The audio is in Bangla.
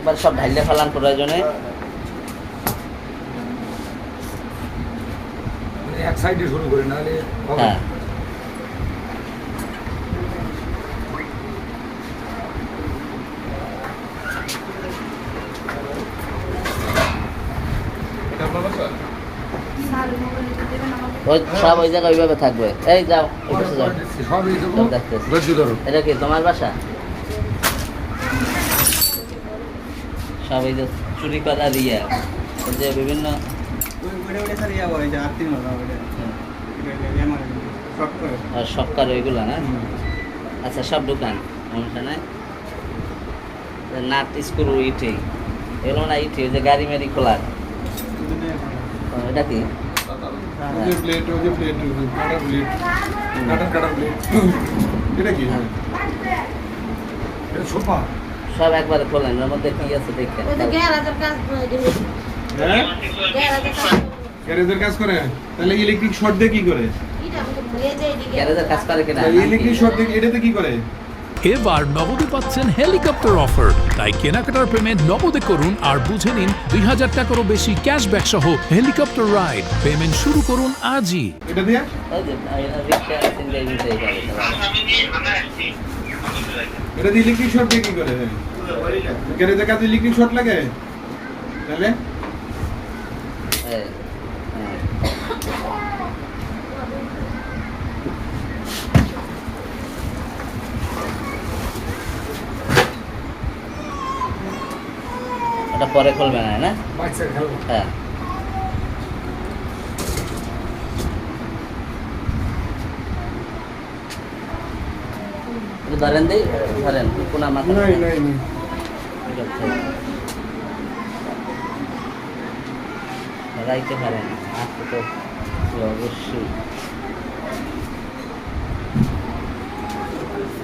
একবার সব ঢাইলে ফেলান প্রয়োজনে। এক সাইডে শুরু করে নাহলে হ্যাঁ ওই সব ওই জায়গায় ওইভাবে থাকবে। এই যাও ওই পাশে যাও। সব এই দেবো। সব দেখতেছি। ধৈর্য ধরো। এটা কি তোমার বাসা? সব এই যে চুরি করা রিয়া, এই যে বিভিন্ন সবকার ওইগুলো না। আচ্ছা সব দোকান সমস্যা নাই। নাট স্ক্রু ইটি এগুলো না, ইটি ওই যে গাড়ি মারি খোলার। এটা কি? ওই যে প্লেট, ওই যে প্লেট, কাটা প্লেট, কাটা প্লেট। এটা কি? এটা সোফা। সব একবারে খোলেন, এর মধ্যে কি আছে দেখেন। হ্যাঁ? গ্যারেজের কাজ করে? তাহলে ইলেকট্রিক শর্ট দিয়ে কি করে? গ্যারেজের কাজ করে কিনা? ইলেকট্রিক শর্ট দিয়ে এটাতে কি করে? এবার নগদে পাচ্ছেন হেলিকপ্টার অফার, তাই কেনাকাটার পেমেন্ট নগদে করুন আর বুঝে নিন ২০০০ টাকারও বেশি ক্যাশব্যাক সহ হেলিকপ্টার রাইড। পেমেন্ট শুরু করুন আজই। এটা দিয়ে? ওই যে রিক্সা সিঙ্গেল নিতে যাবে। এটা দিয়ে ইলেকট্রিক শর্ট দিয়ে কি করে? গ্যারেজের কাছে ইলেকট্রিক শর্ট লাগে? তাহলে হ্যাঁ ওটা পরে খুলবে না, না? বাচ্চা খেলবো। হ্যাঁ একটু ধরেন দিই, ধরেন কোনা মাথা নাই নাই নাই। রাইতে পারেন, আজকে তো অবশ্যই